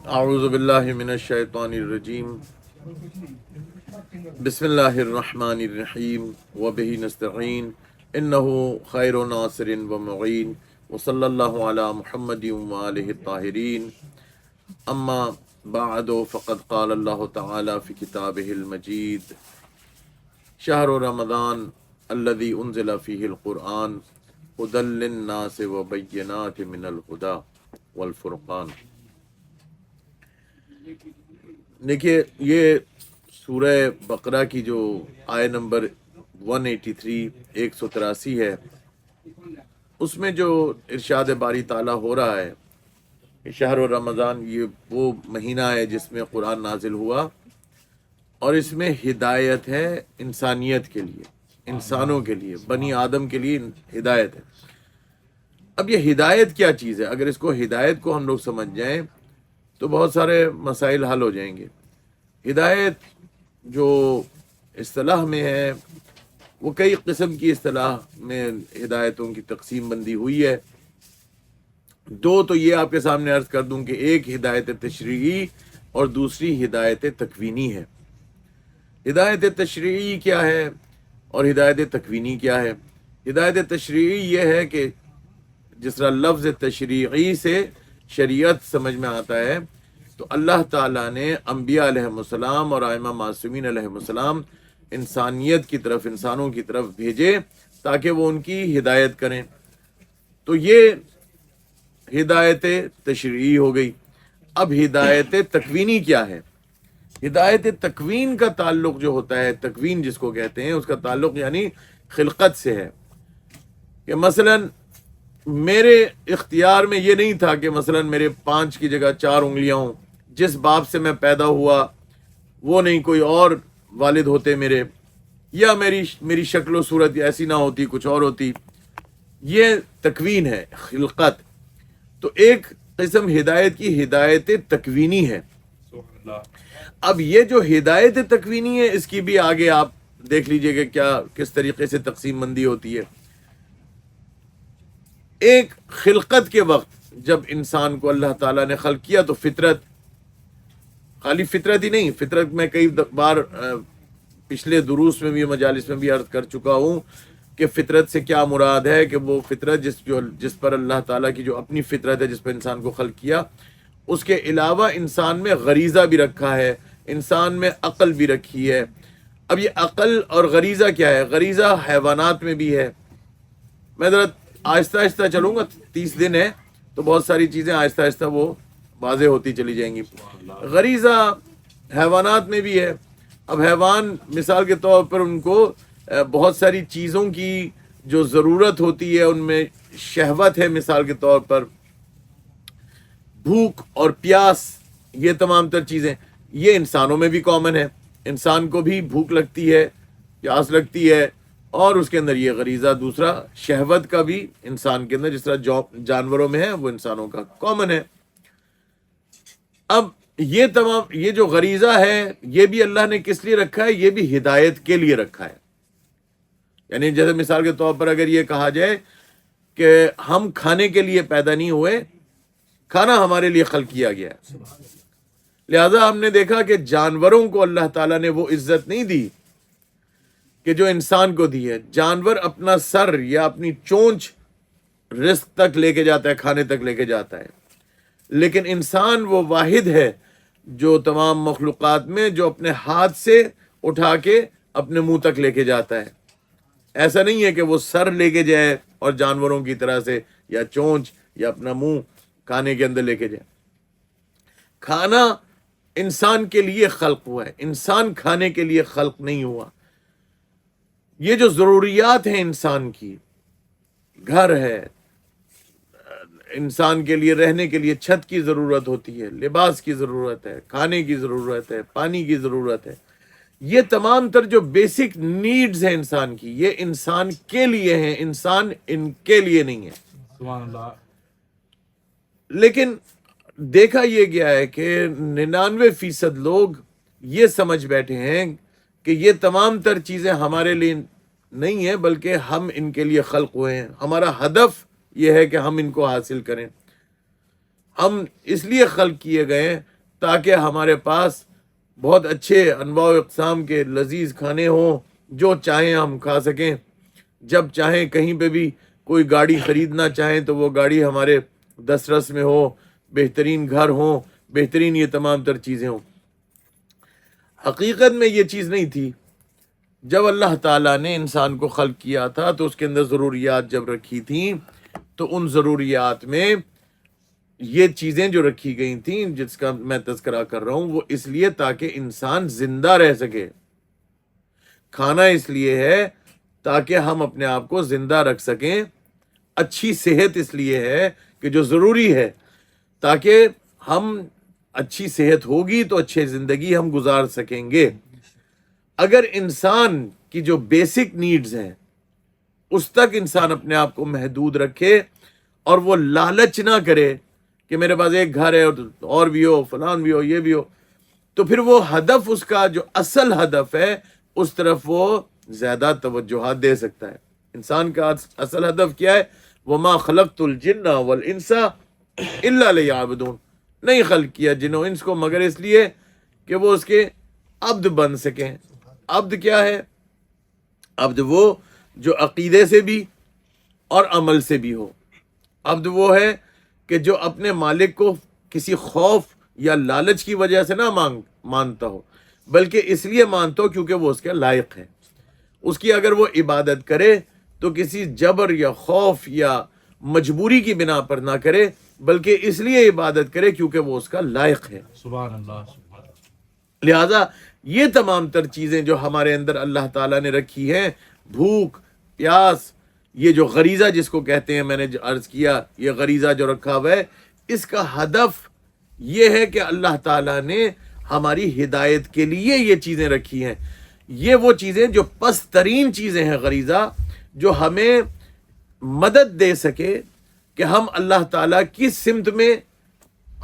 اعوذ باللہ من الشیطان الرجیم بسم اللہ الرحمن الرحیم وبہ نستعین انہ خیر ناصر و معین وصلی اللہ علی محمد وآلہ الطاہرین اما بعد فقد قال اللہ تعالی فی کتابہ المجید شہر رمضان الذی انزل فیہ القرآن ھدی للناس وبینات من الہدی والفرقان۔ دیکھیے یہ سورہ بقرہ کی جو آیہ نمبر 183 183 ہے، اس میں جو ارشاد باری تعالیٰ ہو رہا ہے کہ شہر رمضان یہ وہ مہینہ ہے جس میں قرآن نازل ہوا، اور اس میں ہدایت ہے انسانیت کے لیے، انسانوں کے لیے، بنی آدم کے لیے ہدایت ہے۔ اب یہ ہدایت کیا چیز ہے؟ اگر اس کو ہدایت کو ہم لوگ سمجھ جائیں تو بہت سارے مسائل حل ہو جائیں گے۔ ہدایت جو اصطلاح میں ہے وہ کئی قسم کی اصطلاح میں ہدایتوں کی تقسیم بندی ہوئی ہے۔ دو تو یہ آپ کے سامنے عرض کر دوں کہ ایک ہدایت تشریعی اور دوسری ہدایت تکوینی ہے۔ ہدایت تشریعی کیا ہے اور ہدایت تکوینی کیا ہے؟ ہدایت تشریعی یہ ہے کہ جس طرح لفظ تشریعی سے شریعت سمجھ میں آتا ہے، تو اللہ تعالیٰ نے انبیاء علیہ السلام اور ائمہ معصومین علیہ السلام انسانیت کی طرف، انسانوں کی طرف بھیجے تاکہ وہ ان کی ہدایت کریں۔ تو یہ ہدایت تشریعی ہو گئی۔ اب ہدایت تکوینی کیا ہے؟ ہدایت تکوین کا تعلق جو ہوتا ہے، تکوین جس کو کہتے ہیں، اس کا تعلق یعنی خلقت سے ہے کہ مثلاً میرے اختیار میں یہ نہیں تھا کہ مثلاً میرے 5 کی جگہ 4 انگلیاں ہوں، جس باپ سے میں پیدا ہوا وہ نہیں، کوئی اور والد ہوتے میرے، یا میری شکل و صورت ایسی نہ ہوتی، کچھ اور ہوتی۔ یہ تکوین ہے، خلقت۔ تو ایک قسم ہدایت کی ہدایت تکوینی ہے۔ اب یہ جو ہدایت تکوینی ہے، اس کی بھی آگے آپ دیکھ لیجئے کہ کیا کس طریقے سے تقسیم بندی ہوتی ہے۔ ایک خلقت کے وقت جب انسان کو اللہ تعالیٰ نے خلق کیا تو فطرت، خالی فطرت ہی نہیں، فطرت میں کئی بار پچھلے دروس میں بھی، مجالس میں بھی عرض کر چکا ہوں کہ فطرت سے کیا مراد ہے، کہ وہ فطرت جس پر اللہ تعالیٰ کی جو اپنی فطرت ہے، جس پر انسان کو خلق کیا، اس کے علاوہ انسان میں غریزہ بھی رکھا ہے، انسان میں عقل بھی رکھی ہے۔ اب یہ عقل اور غریزہ کیا ہے؟ غریزہ حیوانات میں بھی ہے۔ میں ذرا آہستہ آہستہ چلوں گا، 30 دن ہے تو بہت ساری چیزیں آہستہ آہستہ وہ واضح ہوتی چلی جائیں گی۔ غریزہ حیوانات میں بھی ہے۔ اب حیوان مثال کے طور پر ان کو بہت ساری چیزوں کی جو ضرورت ہوتی ہے، ان میں شہوت ہے، مثال کے طور پر بھوک اور پیاس، یہ تمام تر چیزیں یہ انسانوں میں بھی کامن ہے۔ انسان کو بھی بھوک لگتی ہے، پیاس لگتی ہے، اور اس کے اندر یہ غریزہ دوسرا شہوت کا بھی انسان کے اندر، جس طرح جانوروں میں ہے وہ انسانوں کا کامن ہے۔ اب یہ جو غریزہ ہے یہ بھی اللہ نے کس لیے رکھا ہے؟ یہ بھی ہدایت کے لیے رکھا ہے۔ یعنی جیسے مثال کے طور پر اگر یہ کہا جائے کہ ہم کھانے کے لیے پیدا نہیں ہوئے، کھانا ہمارے لیے خلق کیا گیا ہے، لہذا ہم نے دیکھا کہ جانوروں کو اللہ تعالیٰ نے وہ عزت نہیں دی کہ جو انسان کو دی ہے۔ جانور اپنا سر یا اپنی چونچ رزق تک لے کے جاتا ہے، کھانے تک لے کے جاتا ہے، لیکن انسان وہ واحد ہے جو تمام مخلوقات میں جو اپنے ہاتھ سے اٹھا کے اپنے منہ تک لے کے جاتا ہے۔ ایسا نہیں ہے کہ وہ سر لے کے جائے اور جانوروں کی طرح سے، یا چونچ یا اپنا منہ کھانے کے اندر لے کے جائے۔ کھانا انسان کے لیے خلق ہوا ہے، انسان کھانے کے لیے خلق نہیں ہوا۔ یہ جو ضروریات ہیں انسان کی، گھر ہے، انسان کے لیے رہنے کے لیے چھت کی ضرورت ہوتی ہے، لباس کی ضرورت ہے، کھانے کی ضرورت ہے، پانی کی ضرورت ہے، یہ تمام تر جو بیسک نیڈز ہیں انسان کی، یہ انسان کے لیے ہیں، انسان ان کے لیے نہیں ہے۔ سبحان اللہ۔ لیکن دیکھا یہ گیا ہے کہ 99% لوگ یہ سمجھ بیٹھے ہیں کہ یہ تمام تر چیزیں ہمارے لیے نہیں ہیں، بلکہ ہم ان کے لیے خلق ہوئے ہیں، ہمارا ہدف یہ ہے کہ ہم ان کو حاصل کریں، ہم اس لیے خلق کیے گئے ہیں تاکہ ہمارے پاس بہت اچھے انواع و اقسام کے لذیذ کھانے ہوں، جو چاہیں ہم کھا سکیں، جب چاہیں کہیں پہ بھی کوئی گاڑی خریدنا چاہیں تو وہ گاڑی ہمارے دسترس میں ہو، بہترین گھر ہوں، بہترین یہ تمام تر چیزیں ہوں۔ حقیقت میں یہ چیز نہیں تھی۔ جب اللہ تعالیٰ نے انسان کو خلق کیا تھا تو اس کے اندر ضروریات جب رکھی تھیں تو ان ضروریات میں یہ چیزیں جو رکھی گئی تھیں جس کا میں تذکرہ کر رہا ہوں، وہ اس لیے تاکہ انسان زندہ رہ سکے۔ کھانا اس لیے ہے تاکہ ہم اپنے آپ کو زندہ رکھ سکیں۔ اچھی صحت اس لیے ہے کہ جو ضروری ہے، تاکہ ہم اچھی صحت ہوگی تو اچھی زندگی ہم گزار سکیں گے۔ اگر انسان کی جو بیسک نیڈز ہیں اس تک انسان اپنے آپ کو محدود رکھے اور وہ لالچ نہ کرے کہ میرے پاس ایک گھر ہے اور بھی ہو، فلان بھی ہو، یہ بھی ہو، تو پھر وہ ہدف، اس کا جو اصل ہدف ہے، اس طرف وہ زیادہ توجہات دے سکتا ہے۔ انسان کا اصل ہدف کیا ہے؟ وَمَا خَلَقْتُ الْجِنَّ وَالْإِنسَ إِلَّا لِيَعْبُدُونَ، نہیں خلق کیا جن و انس کو مگر اس لیے کہ وہ اس کے عبد بن سکیں۔ عبد کیا ہے؟ عبد وہ جو عقیدے سے بھی اور عمل سے بھی ہو۔ عبد وہ ہے کہ جو اپنے مالک کو کسی خوف یا لالچ کی وجہ سے نہ مانتا ہو، بلکہ اس لیے مانتا ہو کیونکہ وہ اس کے لائق ہے۔ اس کی اگر وہ عبادت کرے تو کسی جبر یا خوف یا مجبوری کی بنا پر نہ کرے، بلکہ اس لیے عبادت کرے کیونکہ وہ اس کا لائق ہے۔ سبحان اللہ، سبحان اللہ۔ لہٰذا یہ تمام تر چیزیں جو ہمارے اندر اللہ تعالیٰ نے رکھی ہیں، بھوک، پیاس، یہ جو غریزہ جس کو کہتے ہیں، میں نے جو عرض کیا، یہ غریزہ جو رکھا ہوا ہے، اس کا ہدف یہ ہے کہ اللہ تعالیٰ نے ہماری ہدایت کے لیے یہ چیزیں رکھی ہیں۔ یہ وہ چیزیں جو پست ترین چیزیں ہیں، غریزہ، جو ہمیں مدد دے سکے کہ ہم اللہ تعالیٰ کی سمت میں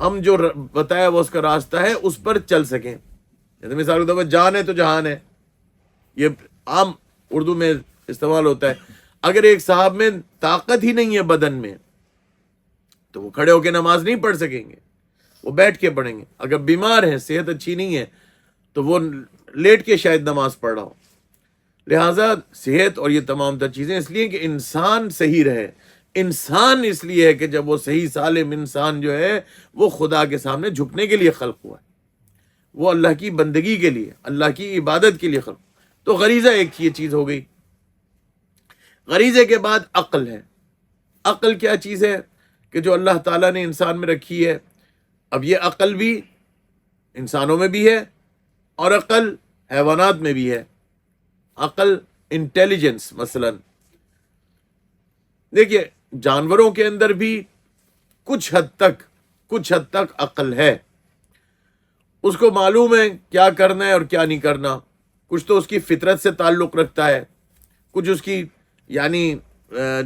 ہم جو بتایا وہ اس کا راستہ ہے اس پر چل سکیں۔ جیسے مثال کے طور پر جان ہے تو جہان ہے، یہ عام اردو میں استعمال ہوتا ہے۔ اگر ایک صاحب میں طاقت ہی نہیں ہے بدن میں تو وہ کھڑے ہو کے نماز نہیں پڑھ سکیں گے، وہ بیٹھ کے پڑھیں گے۔ اگر بیمار ہیں، صحت اچھی نہیں ہے تو وہ لیٹ کے شاید نماز پڑھ رہا ہو۔ لہٰذا صحت اور یہ تمام تر چیزیں اس لیے کہ انسان صحیح رہے۔ انسان اس لیے ہے کہ جب وہ صحیح سالم انسان جو ہے وہ خدا کے سامنے جھکنے کے لیے خلق ہوا ہے، وہ اللہ کی بندگی کے لیے، اللہ کی عبادت کے لیے خلق۔ تو غریزہ ایک یہ چیز ہو گئی۔ غریزے کے بعد عقل ہے۔ عقل کیا چیز ہے کہ جو اللہ تعالیٰ نے انسان میں رکھی ہے۔ اب یہ عقل بھی انسانوں میں بھی ہے اور عقل حیوانات میں بھی ہے۔ عقل، انٹیلیجنس، مثلا دیکھیے جانوروں کے اندر بھی کچھ حد تک عقل ہے، اس کو معلوم ہے کیا کرنا ہے اور کیا نہیں کرنا۔ کچھ تو اس کی فطرت سے تعلق رکھتا ہے، کچھ اس کی یعنی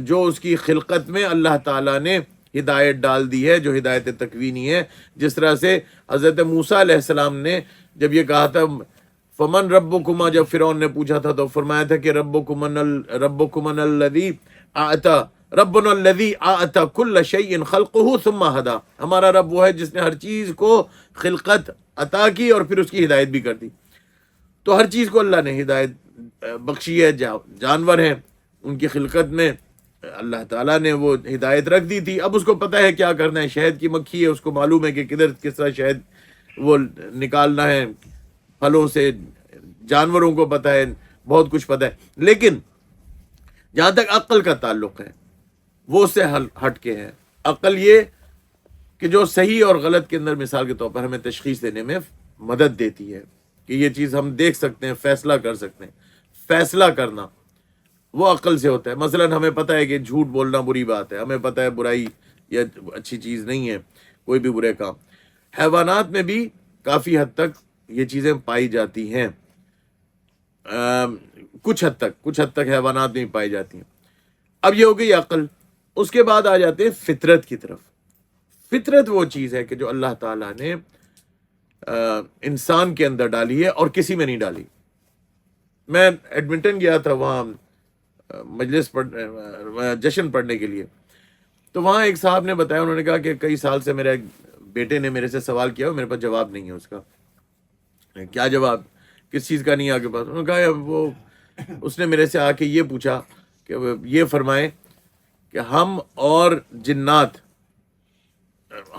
جو اس کی خلقت میں اللہ تعالیٰ نے ہدایت ڈال دی ہے، جو ہدایت تکوینی ہے۔ جس طرح سے حضرت موسیٰ علیہ السلام نے جب یہ کہا تھا فمن ربکما، جب فرعون نے پوچھا تھا تو فرمایا تھا کہ ربکمن الذی اعطى ربنا الذی اعطى کل شیء خلقہ ثم ہدی، ہمارا رب وہ ہے جس نے ہر چیز کو خلقت عطا کی اور پھر اس کی ہدایت بھی کر دی۔ تو ہر چیز کو اللہ نے ہدایت بخشی ہے۔ جانور ہیں، ان کی خلقت میں اللہ تعالیٰ نے وہ ہدایت رکھ دی تھی۔ اب اس کو پتہ ہے کیا کرنا ہے۔ شہد کی مکھی ہے، اس کو معلوم ہے کہ کس طرح شہد وہ نکالنا ہے پھلوں سے۔ جانوروں کو پتہ ہے، بہت کچھ پتہ ہے۔ لیکن جہاں تک عقل کا تعلق ہے وہ اس سے ہٹ کے ہے۔ عقل یہ کہ جو صحیح اور غلط کے اندر مثال کے طور پر ہمیں تشخیص دینے میں مدد دیتی ہے کہ یہ چیز ہم دیکھ سکتے ہیں، فیصلہ کر سکتے ہیں۔ فیصلہ کرنا وہ عقل سے ہوتا ہے۔ مثلا ہمیں پتہ ہے کہ جھوٹ بولنا بری بات ہے، ہمیں پتہ ہے برائی یا اچھی چیز نہیں ہے کوئی بھی برے کام۔ حیوانات میں بھی کافی حد تک یہ چیزیں پائی جاتی ہیں، کچھ حد تک حیوانات میں پائی جاتی ہیں۔ اب یہ ہو گئی عقل۔ اس کے بعد آ جاتے ہیں فطرت کی طرف۔ فطرت وہ چیز ہے کہ جو اللہ تعالیٰ نے انسان کے اندر ڈالی ہے اور کسی میں نہیں ڈالی۔ میں ایڈمنٹن گیا تھا وہاں مجلس جشن پڑھنے کے لیے، تو وہاں ایک صاحب نے بتایا، انہوں نے کہا کہ کئی سال سے میرا ایک بیٹے نے میرے سے سوال کیا میرے پاس جواب نہیں ہے اس کا. کیا جواب؟ کس چیز کا نہیں ہے آپ کے پاس؟ انہوں نے کہا وہ اس نے میرے سے آ کے یہ پوچھا کہ یہ فرمائیں کہ ہم اور جنات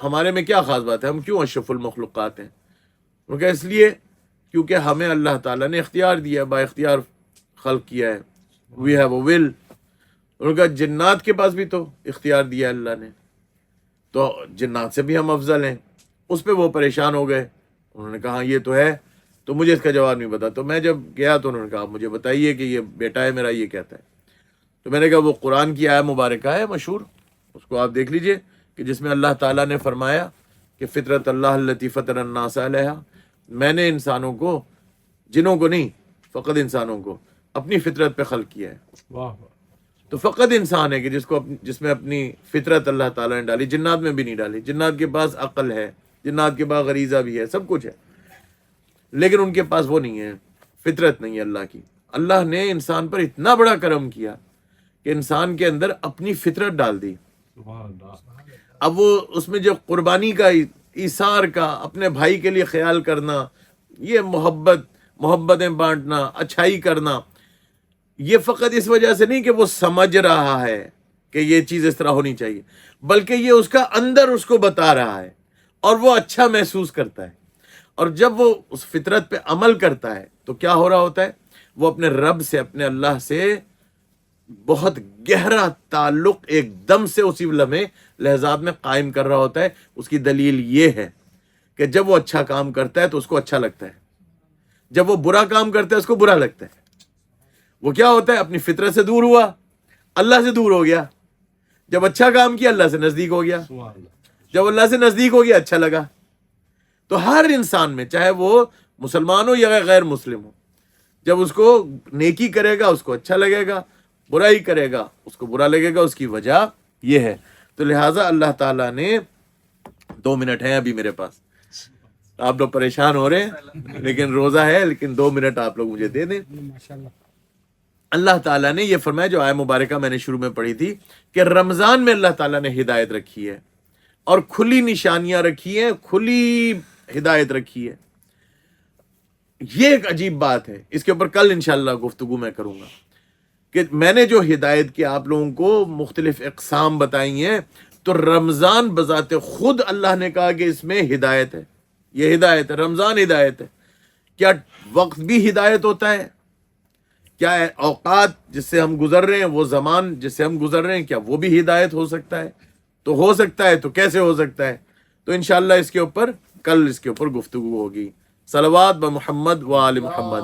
ہمارے میں کیا خاص بات ہے، ہم کیوں اشرف المخلوقات ہیں؟ انہوں نے کہا اس لیے کیونکہ ہمیں اللہ تعالیٰ نے اختیار دیا، با اختیار خلق کیا ہے، وی ہیو اے ول. انہوں نے کہا جنات کے پاس بھی تو اختیار دیا اللہ نے، تو جنات سے بھی ہم افضل ہیں. اس پہ وہ پریشان ہو گئے. انہوں نے کہا یہ تو ہے، تو مجھے اس کا جواب نہیں پتا. تو میں جب گیا تو انہوں نے کہا مجھے بتائیے کہ یہ بیٹا ہے میرا یہ کہتا ہے. تو میں نے کہا وہ قرآن کی آیت مبارکہ ہے مشہور، اس کو آپ دیکھ لیجئے کہ جس میں اللہ تعالیٰ نے فرمایا کہ فطرت اللہ التی فطر الناس علیہا، میں نے انسانوں کو، جنوں کو نہیں، فقط انسانوں کو اپنی فطرت پہ خلق کیا ہے. واہ واہ. تو فقط انسان ہے کہ جس میں اپنی فطرت اللہ تعالیٰ نے ڈالی، جنات میں بھی نہیں ڈالی. جنات کے پاس عقل ہے، جنات کے پاس غریزہ بھی ہے، سب کچھ ہے، لیکن ان کے پاس وہ نہیں ہے، فطرت نہیں ہے اللہ کی. اللہ نے انسان پر اتنا بڑا کرم کیا کہ انسان کے اندر اپنی فطرت ڈال دی. سبحان اللہ. اب وہ اس میں جو قربانی کا، ایثار کا، اپنے بھائی کے لیے خیال کرنا، یہ محبتیں بانٹنا، اچھائی کرنا، یہ فقط اس وجہ سے نہیں کہ وہ سمجھ رہا ہے کہ یہ چیز اس طرح ہونی چاہیے، بلکہ یہ اس کا اندر اس کو بتا رہا ہے اور وہ اچھا محسوس کرتا ہے. اور جب وہ اس فطرت پہ عمل کرتا ہے تو کیا ہو رہا ہوتا ہے؟ وہ اپنے رب سے، اپنے اللہ سے بہت گہرا تعلق ایک دم سے اسی لمحے لحظات میں قائم کر رہا ہوتا ہے. اس کی دلیل یہ ہے کہ جب وہ اچھا کام کرتا ہے تو اس کو اچھا لگتا ہے، جب وہ برا کام کرتا ہے اس کو برا لگتا ہے. وہ کیا ہوتا ہے؟ اپنی فطرت سے دور ہوا، اللہ سے دور ہو گیا. جب اچھا کام کیا اللہ سے نزدیک ہو گیا، سبحان اللہ. جب اللہ سے نزدیک ہو گیا اچھا لگا. تو ہر انسان میں، چاہے وہ مسلمان ہو یا غیر مسلم ہو، جب اس کو نیکی کرے گا اس کو اچھا لگے گا، برائی کرے گا اس کو برا لگے گا. اس کی وجہ یہ ہے. تو لہٰذا اللہ تعالیٰ نے 2 منٹ ہیں ابھی میرے پاس، آپ لوگ پریشان ہو رہے ہیں لیکن روزہ ہے، لیکن 2 منٹ آپ لوگ مجھے دے دیں. اللہ تعالیٰ نے یہ فرمایا، جو آیت مبارکہ میں نے شروع میں پڑھی تھی، کہ رمضان میں اللہ تعالیٰ نے ہدایت رکھی ہے اور کھلی نشانیاں رکھی ہیں، کھلی ہدایت رکھی ہے. یہ ایک عجیب بات ہے، اس کے اوپر کل انشاءاللہ گفتگو میں کروں گا کہ میں نے جو ہدایت کی آپ لوگوں کو مختلف اقسام بتائی ہیں، تو رمضان بذات خود اللہ نے کہا کہ اس میں ہدایت ہے، یہ ہدایت ہے، رمضان ہدایت ہے. کیا وقت بھی ہدایت ہوتا ہے؟ کیا اوقات جس سے ہم گزر رہے ہیں، وہ زمان جس سے ہم گزر رہے ہیں، کیا وہ بھی ہدایت ہو سکتا ہے؟ تو ہو سکتا ہے، تو کیسے ہو سکتا ہے؟ تو انشاءاللہ اس کے اوپر کل اس کے اوپر گفتگو ہوگی. صلوات بمحمد و آل محمد.